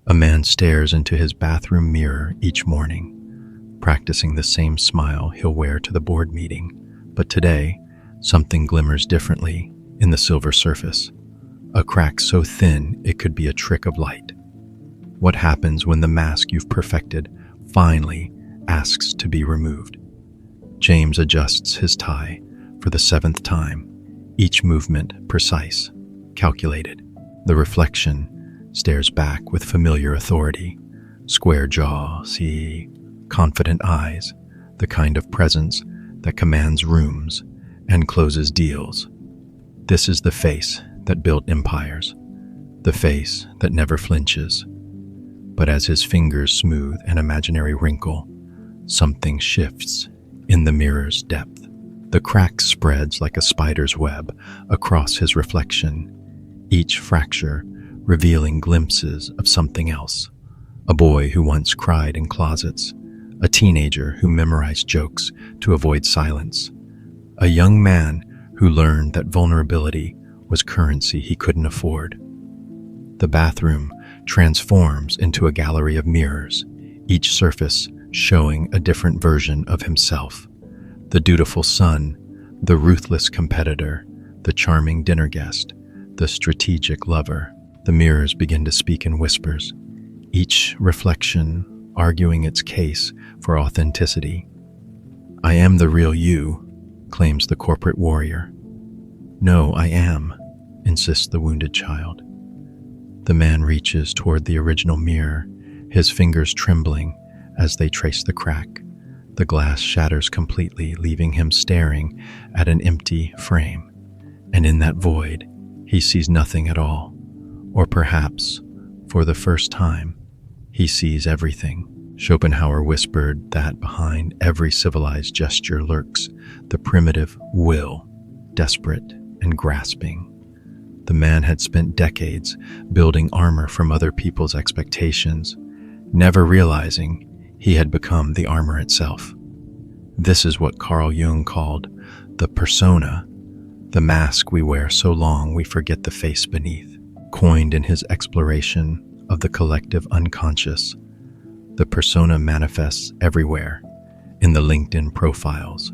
A man stares into his bathroom mirror each morning, practicing the same smile he'll wear to the board meeting. But today, something glimmers differently in the silver surface, a crack so thin it could be a trick of light. What happens when the mask you've perfected finally asks to be removed? James adjusts his tie for the 7th time, each movement precise, calculated. The reflection stares back with familiar authority, square jaw, confident eyes, the kind of presence that commands rooms and closes deals. This is the face that built empires, the face that never flinches. But as his fingers smooth an imaginary wrinkle, something shifts in the mirror's depth. The crack spreads like a spider's web across his reflection, each fracture revealing glimpses of something else. A boy who once cried in closets, a teenager who memorized jokes to avoid silence, a young man who learned that vulnerability was currency he couldn't afford. The bathroom transforms into a gallery of mirrors, each surface showing a different version of himself. The dutiful son, the ruthless competitor, the charming dinner guest, the strategic lover. The mirrors begin to speak in whispers, each reflection arguing its case for authenticity. "I am the real you," claims the corporate warrior. "No, I am," insists the wounded child. The man reaches toward the original mirror, his fingers trembling as they trace the crack. The glass shatters completely, leaving him staring at an empty frame. And in that void, he sees nothing at all. Or perhaps, for the first time, he sees everything. Schopenhauer whispered that behind every civilized gesture lurks the primitive will, desperate and grasping. The man had spent decades building armor from other people's expectations, never realizing he had become the armor itself. This is what Carl Jung called the persona, the mask we wear so long we forget the face beneath. Coined in his exploration of the collective unconscious, the persona manifests everywhere in the LinkedIn profiles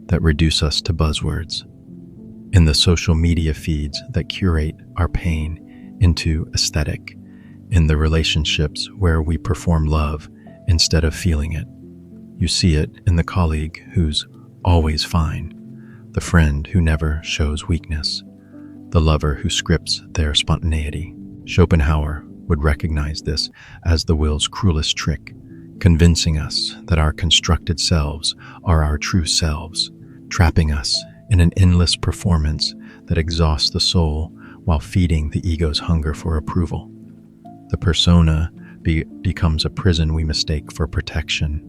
that reduce us to buzzwords, in the social media feeds that curate our pain into aesthetic, in the relationships where we perform love instead of feeling it. You see it in the colleague who's always fine, the friend who never shows weakness, the lover who scripts their spontaneity. Schopenhauer would recognize this as the will's cruelest trick, convincing us that our constructed selves are our true selves, trapping us in an endless performance that exhausts the soul while feeding the ego's hunger for approval. The persona becomes a prison we mistake for protection.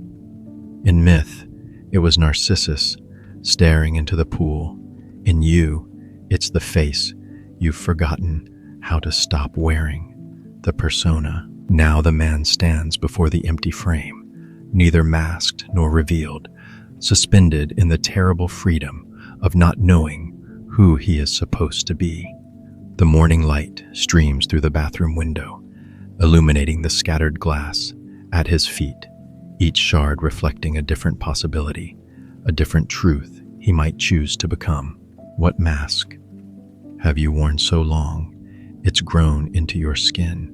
In myth, it was Narcissus staring into the pool. In you, it's the face you've forgotten how to stop wearing, the persona. Now the man stands before the empty frame, neither masked nor revealed, suspended in the terrible freedom of not knowing who he is supposed to be. The morning light streams through the bathroom window, illuminating the scattered glass at his feet, each shard reflecting a different possibility, a different truth he might choose to become. What mask have you worn so long it's grown into your skin?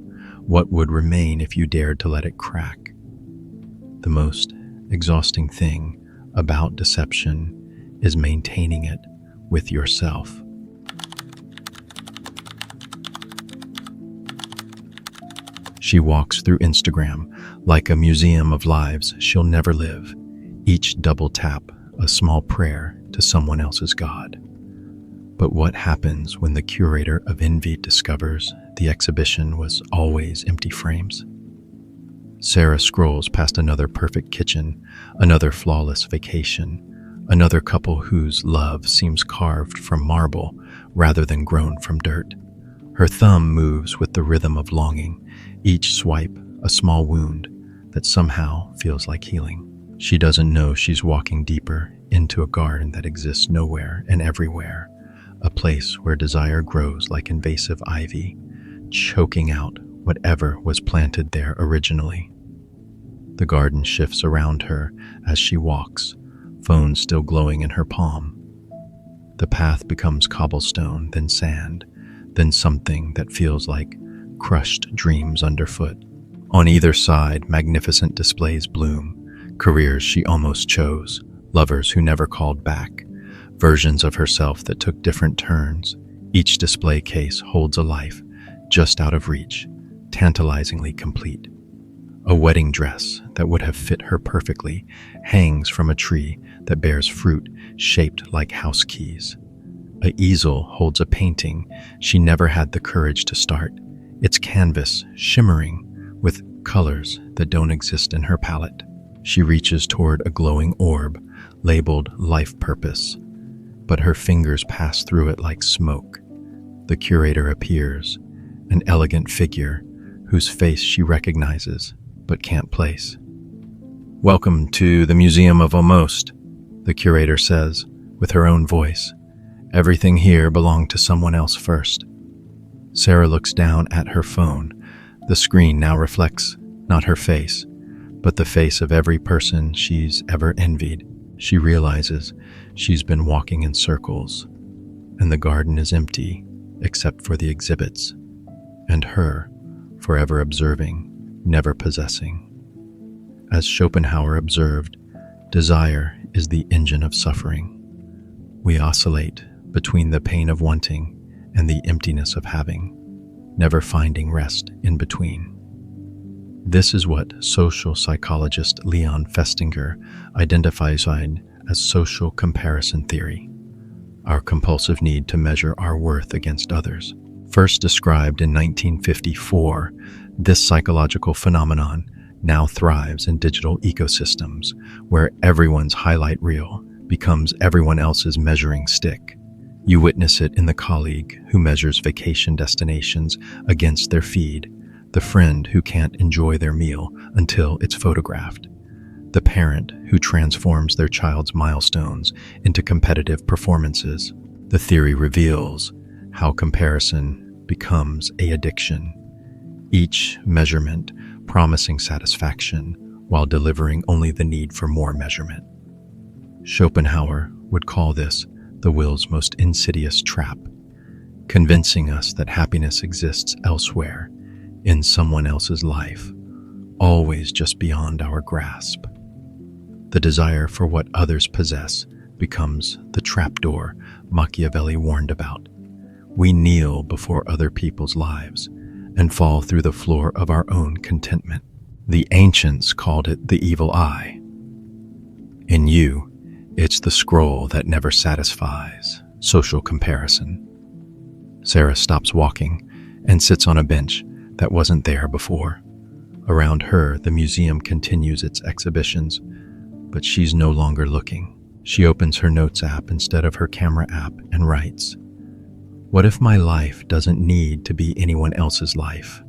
What would remain if you dared to let it crack? The most exhausting thing about deception is maintaining it with yourself. She walks through Instagram like a museum of lives she'll never live, each double tap a small prayer to someone else's God. But what happens when the curator of envy discovers the exhibition was always empty frames? Sarah scrolls past another perfect kitchen, another flawless vacation, another couple whose love seems carved from marble rather than grown from dirt. Her thumb moves with the rhythm of longing, each swipe a small wound that somehow feels like healing. She doesn't know she's walking deeper into a garden that exists nowhere and everywhere, a place where desire grows like invasive ivy, choking out whatever was planted there originally. The garden shifts around her as she walks, phone still glowing in her palm. The path becomes cobblestone, then sand, then something that feels like crushed dreams underfoot. On either side, magnificent displays bloom, careers she almost chose, lovers who never called back, versions of herself that took different turns. Each display case holds a life just out of reach, tantalizingly complete. A wedding dress that would have fit her perfectly hangs from a tree that bears fruit shaped like house keys. A easel holds a painting she never had the courage to start, its canvas shimmering with colors that don't exist in her palette. She reaches toward a glowing orb labeled Life Purpose, but her fingers pass through it like smoke. The curator appears, an elegant figure whose face she recognizes but can't place. "Welcome to the Museum of Almost," the curator says with her own voice. "Everything here belonged to someone else first." Sarah looks down at her phone. The screen now reflects not her face, but the face of every person she's ever envied. She realizes she's been walking in circles, and the garden is empty except for the exhibits, and her, forever observing, never possessing. As Schopenhauer observed, desire is the engine of suffering. We oscillate between the pain of wanting and the emptiness of having, never finding rest in between. This is what social psychologist Leon Festinger identifies as social comparison theory, our compulsive need to measure our worth against others. First described in 1954, this psychological phenomenon now thrives in digital ecosystems where everyone's highlight reel becomes everyone else's measuring stick. You witness it in the colleague who measures vacation destinations against their feed, the friend who can't enjoy their meal until it's photographed, the parent who transforms their child's milestones into competitive performances. The theory reveals how comparison becomes an addiction, each measurement promising satisfaction while delivering only the need for more measurement. Schopenhauer would call this the will's most insidious trap, convincing us that happiness exists elsewhere, in someone else's life, always just beyond our grasp. The desire for what others possess becomes the trapdoor Machiavelli warned about. We kneel before other people's lives and fall through the floor of our own contentment. The ancients called it the evil eye. In you, it's the scroll that never satisfies, social comparison. Sarah stops walking and sits on a bench that wasn't there before. Around her, the museum continues its exhibitions, but she's no longer looking. She opens her notes app instead of her camera app and writes, "What if my life doesn't need to be anyone else's life?"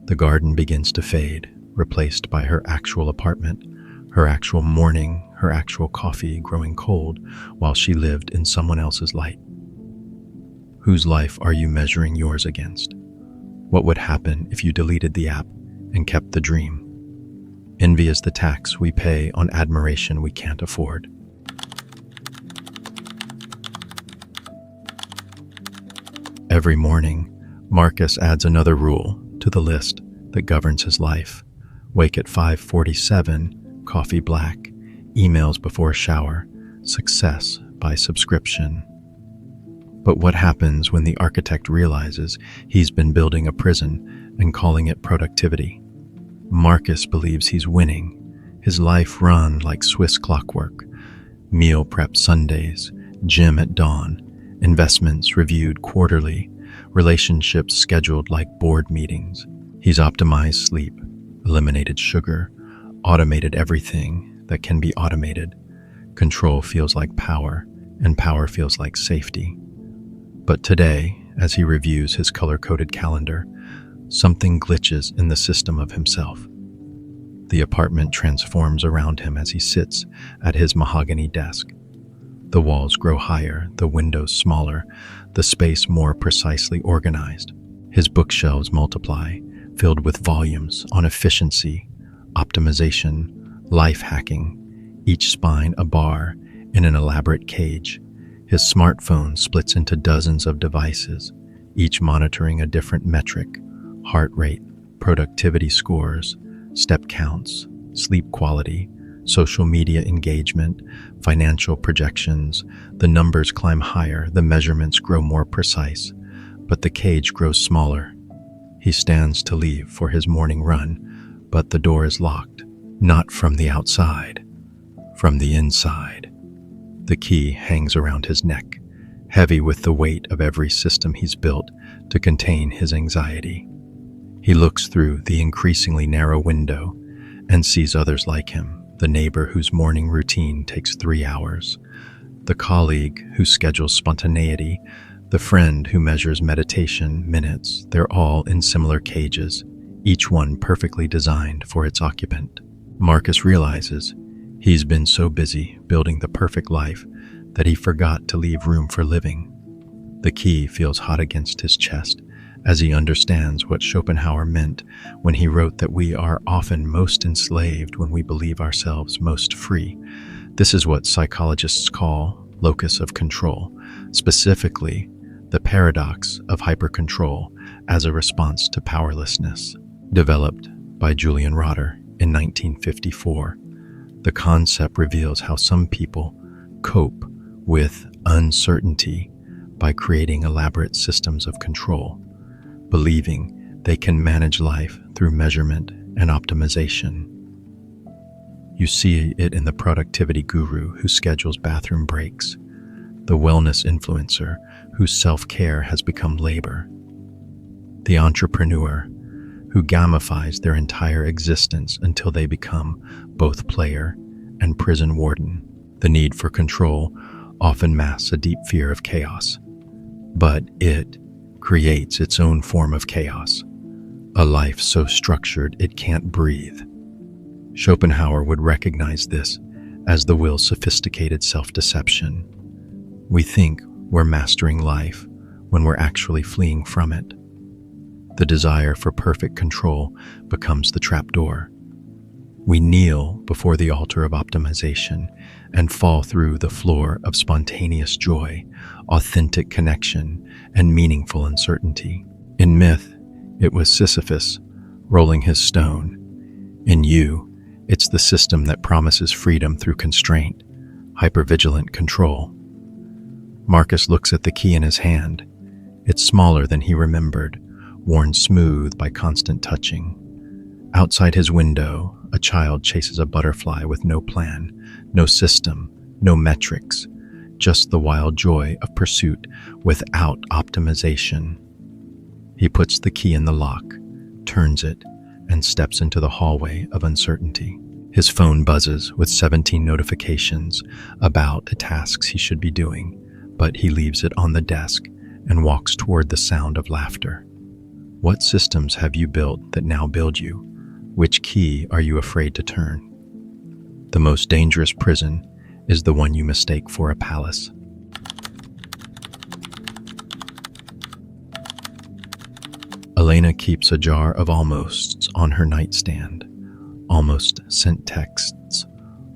The garden begins to fade, replaced by her actual apartment, her actual morning, her actual coffee growing cold while she lived in someone else's light. Whose life are you measuring yours against? What would happen if you deleted the app and kept the dream? Envy is the tax we pay on admiration we can't afford. Every morning, Marcus adds another rule to the list that governs his life. Wake at 5:47, coffee black, emails before shower, success by subscription. But what happens when the architect realizes he's been building a prison and calling it productivity? Marcus believes he's winning, his life run like Swiss clockwork, meal prep Sundays, gym at dawn, investments reviewed quarterly, relationships scheduled like board meetings. He's optimized sleep, eliminated sugar, automated everything that can be automated. Control feels like power, and power feels like safety. But today, as he reviews his color-coded calendar, something glitches in the system of himself. The apartment transforms around him as he sits at his mahogany desk. The walls grow higher, the windows smaller, the space more precisely organized. His bookshelves multiply, filled with volumes on efficiency, optimization, life hacking, each spine a bar in an elaborate cage. His smartphone splits into dozens of devices, each monitoring a different metric: heart rate, productivity scores, step counts, sleep quality, social media engagement, financial projections. The numbers climb higher, the measurements grow more precise, but the cage grows smaller. He stands to leave for his morning run, but the door is locked, not from the outside, from the inside. The key hangs around his neck, heavy with the weight of every system he's built to contain his anxiety. He looks through the increasingly narrow window and sees others like him: the neighbor whose morning routine takes 3 hours, the colleague who schedules spontaneity, the friend who measures meditation minutes. They're all in similar cages, each one perfectly designed for its occupant. Marcus realizes he's been so busy building the perfect life that he forgot to leave room for living. The key feels hot against his chest as he understands what Schopenhauer meant when he wrote that we are often most enslaved when we believe ourselves most free. This is what psychologists call locus of control, specifically the paradox of hypercontrol as a response to powerlessness. Developed by Julian Rotter in 1954, the concept reveals how some people cope with uncertainty by creating elaborate systems of control, believing they can manage life through measurement and optimization. You see it in the productivity guru who schedules bathroom breaks, the wellness influencer whose self-care has become labor, the entrepreneur who gamifies their entire existence until they become both player and prison warden. The need for control often masks a deep fear of chaos, but it creates its own form of chaos, a life so structured it can't breathe. Schopenhauer would recognize this as the will's sophisticated self-deception. We think we're mastering life when we're actually fleeing from it. The desire for perfect control becomes the trapdoor. We kneel before the altar of optimization and fall through the floor of spontaneous joy, authentic connection, and meaningful uncertainty. In myth, it was Sisyphus rolling his stone. In you, it's the system that promises freedom through constraint, hypervigilant control. Marcus looks at the key in his hand. It's smaller than he remembered, worn smooth by constant touching. Outside his window, a child chases a butterfly with no plan, no system, no metrics, just the wild joy of pursuit without optimization. He puts the key in the lock, turns it, and steps into the hallway of uncertainty. His phone buzzes with 17 notifications about the tasks he should be doing, but he leaves it on the desk and walks toward the sound of laughter. What systems have you built that now build you? Which key are you afraid to turn? The most dangerous prison is the one you mistake for a palace. Elena keeps a jar of almosts on her nightstand. Almost sent texts,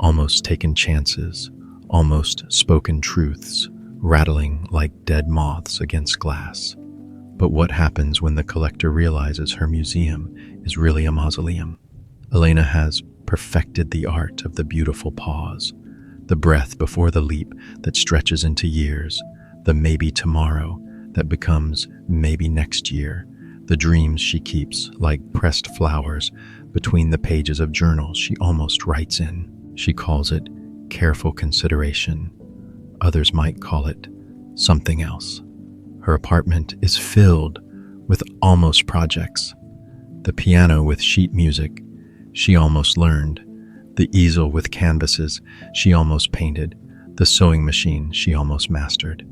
almost taken chances, almost spoken truths, rattling like dead moths against glass. But what happens when the collector realizes her museum is really a mausoleum? Elena has perfected the art of the beautiful pause, the breath before the leap that stretches into years, the maybe tomorrow that becomes maybe next year, the dreams she keeps like pressed flowers between the pages of journals she almost writes in. She calls it careful consideration. Others might call it something else. Her apartment is filled with almost projects. The piano with sheet music she almost learned, the easel with canvases she almost painted, the sewing machine she almost mastered.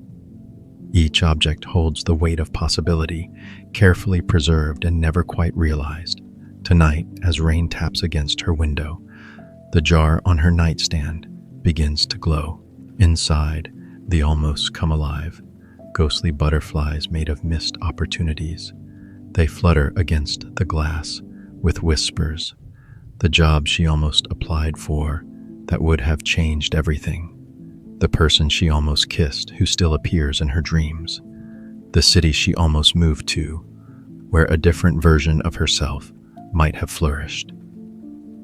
Each object holds the weight of possibility, carefully preserved and never quite realized. Tonight, as rain taps against her window, the jar on her nightstand begins to glow. Inside, the almost come alive, ghostly butterflies made of missed opportunities, They flutter against the glass with whispers, the job she almost applied for that would have changed everything, the person she almost kissed who still appears in her dreams, the city she almost moved to, where a different version of herself might have flourished.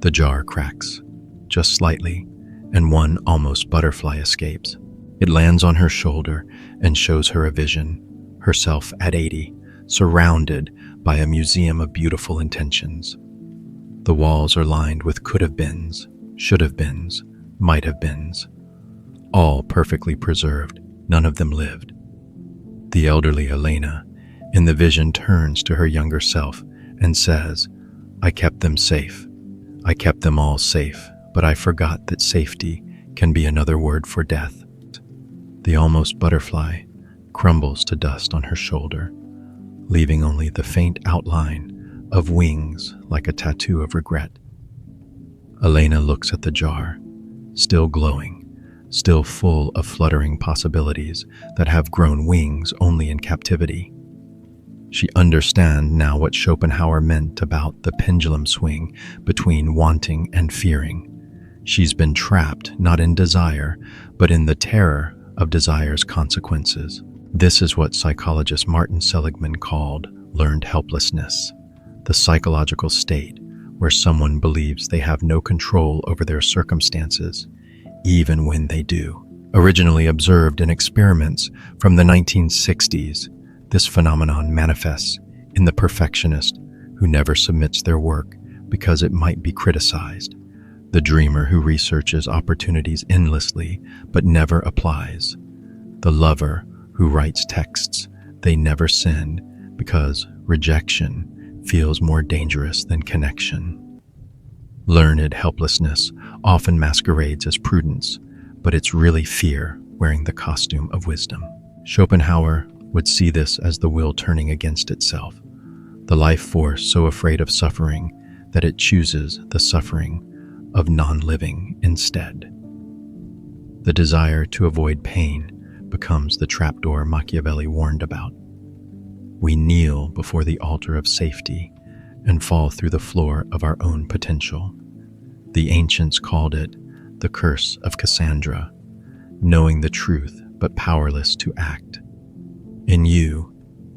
The jar cracks, just slightly, and one almost butterfly escapes. It lands on her shoulder and shows her a vision, herself at 80, surrounded by a museum of beautiful intentions. The walls are lined with could-have beens, should-have beens, might-have beens, all perfectly preserved, none of them lived. The elderly Elena, in the vision, turns to her younger self and says, "I kept them safe. I kept them all safe, but I forgot that safety can be another word for death." The almost butterfly crumbles to dust on her shoulder, leaving only the faint outline of wings like a tattoo of regret. Elena looks at the jar, still glowing, still full of fluttering possibilities that have grown wings only in captivity. She understands now what Schopenhauer meant about the pendulum swing between wanting and fearing. She's been trapped not in desire, but in the terror of desire's consequences. This is what psychologist Martin Seligman called learned helplessness, the psychological state where someone believes they have no control over their circumstances, even when they do. Originally observed in experiments from the 1960s, this phenomenon manifests in the perfectionist who never submits their work because it might be criticized, the dreamer who researches opportunities endlessly but never applies, the lover who writes texts they never send because rejection feels more dangerous than connection. Learned helplessness often masquerades as prudence, but it's really fear wearing the costume of wisdom. Schopenhauer would see this as the will turning against itself, the life force so afraid of suffering that it chooses the suffering of non-living instead. The desire to avoid pain becomes the trapdoor Machiavelli warned about. We kneel before the altar of safety and fall through the floor of our own potential. The ancients called it the curse of Cassandra, knowing the truth but powerless to act. In you,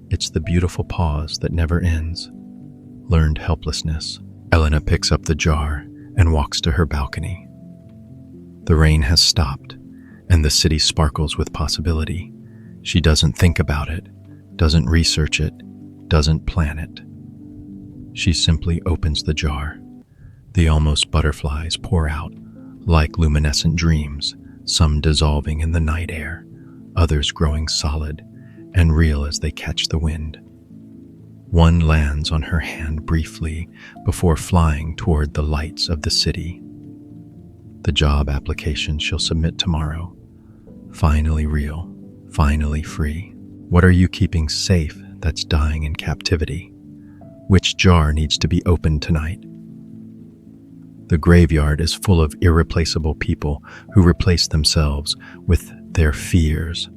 it's the beautiful pause that never ends. Learned helplessness. Elena picks up the jar and walks to her balcony. The rain has stopped, and the city sparkles with possibility. She doesn't think about it, doesn't research it, doesn't plan it. She simply opens the jar. The almost butterflies pour out, like luminescent dreams, some dissolving in the night air, others growing solid and real as they catch the wind. One lands on her hand briefly before flying toward the lights of the city. The job application she'll submit tomorrow. Finally real, finally free. What are you keeping safe that's dying in captivity? Which jar needs to be opened tonight? The graveyard is full of irreplaceable people who replace themselves with their fears.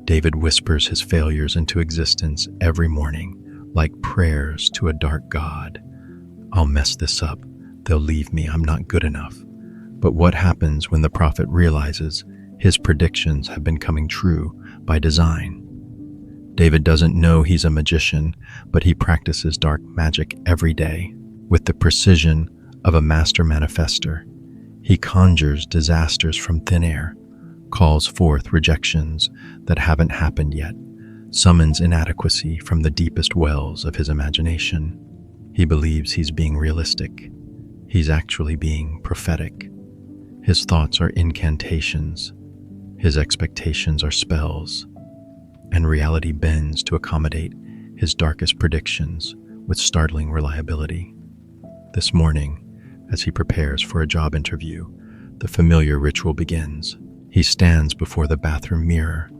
David whispers his failures into existence every morning, like prayers to a dark god. I'll mess this up. They'll leave me. I'm not good enough. But what happens when the prophet realizes his predictions have been coming true by design? David doesn't know he's a magician, but he practices dark magic every day with the precision of a master manifester. He conjures disasters from thin air, calls forth rejections that haven't happened yet, summons inadequacy from the deepest wells of his imagination. He believes he's being realistic. He's actually being prophetic. His thoughts are incantations. His expectations are spells. And reality bends to accommodate his darkest predictions with startling reliability. This morning, as he prepares for a job interview, the familiar ritual begins. He stands before the bathroom mirror,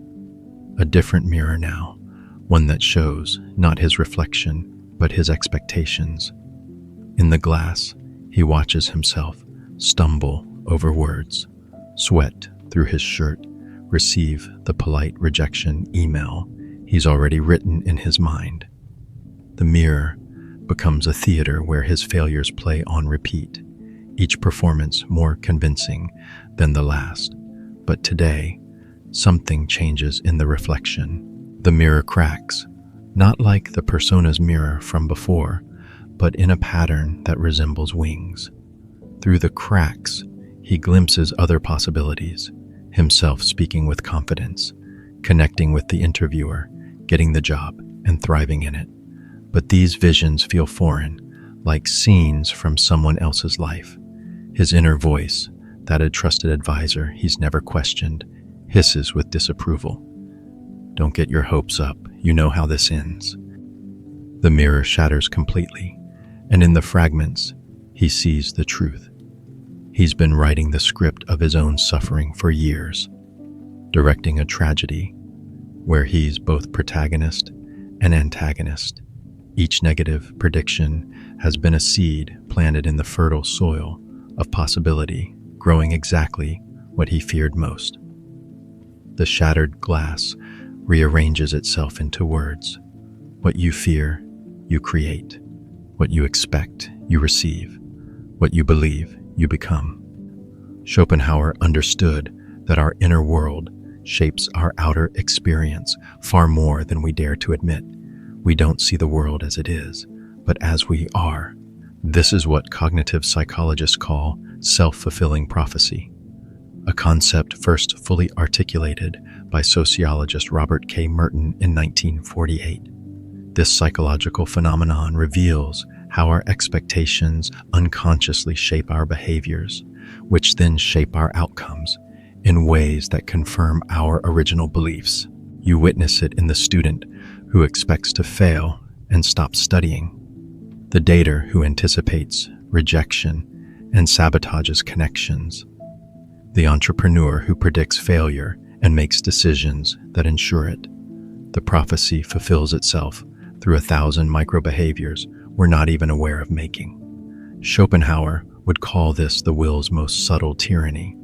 a different mirror now, one that shows not his reflection, but his expectations. In the glass, he watches himself stumble over words, sweat through his shirt, receive the polite rejection email he's already written in his mind. The mirror becomes a theater where his failures play on repeat, each performance more convincing than the last. But today, something changes in the reflection. The mirror cracks, not like the persona's mirror from before, but in a pattern that resembles wings. Through the cracks, he glimpses other possibilities, himself speaking with confidence, connecting with the interviewer, getting the job, and thriving in it. But these visions feel foreign, like scenes from someone else's life. His inner voice, that a trusted advisor he's never questioned, hisses with disapproval. Don't get your hopes up, you know how this ends. The mirror shatters completely, and in the fragments, he sees the truth. He's been writing the script of his own suffering for years, directing a tragedy where he's both protagonist and antagonist. Each negative prediction has been a seed planted in the fertile soil of possibility, growing exactly what he feared most. The shattered glass rearranges itself into words. What you fear, you create. What you expect, you receive. What you believe, you become. Schopenhauer understood that our inner world shapes our outer experience far more than we dare to admit. We don't see the world as it is, but as we are. This is what cognitive psychologists call self-fulfilling prophecy, a concept first fully articulated by sociologist Robert K. Merton in 1948. This psychological phenomenon reveals how our expectations unconsciously shape our behaviors, which then shape our outcomes in ways that confirm our original beliefs. You witness it in the student who expects to fail and stops studying, the dater who anticipates rejection and sabotages connections, the entrepreneur who predicts failure and makes decisions that ensure it. The prophecy fulfills itself through 1,000 micro-behaviors we're not even aware of making. Schopenhauer would call this the will's most subtle tyranny,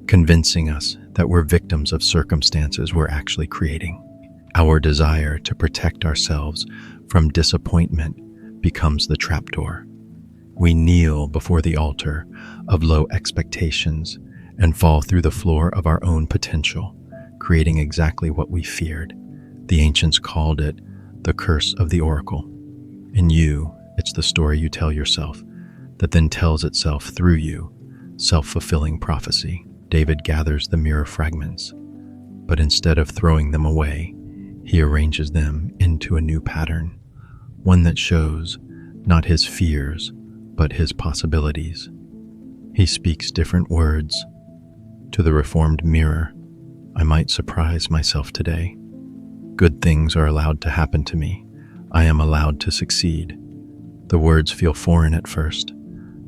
convincing us that we're victims of circumstances we're actually creating. Our desire to protect ourselves from disappointment becomes the trapdoor. We kneel before the altar of low expectations and fall through the floor of our own potential, creating exactly what we feared. The ancients called it the curse of the oracle. In you, it's the story you tell yourself that then tells itself through you, self-fulfilling prophecy. David gathers the mirror fragments, but instead of throwing them away, he arranges them into a new pattern, one that shows not his fears, but his possibilities. He speaks different words. To the reformed mirror, I might surprise myself today. Good things are allowed to happen to me. I am allowed to succeed. The words feel foreign at first,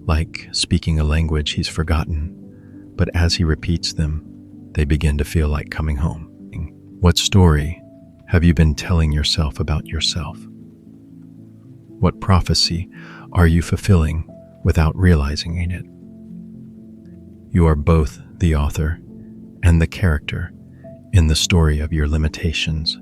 like speaking a language he's forgotten, but as he repeats them, they begin to feel like coming home. What story have you been telling yourself about yourself? What prophecy are you fulfilling without realizing it? You are both the author and the character in the story of your limitations.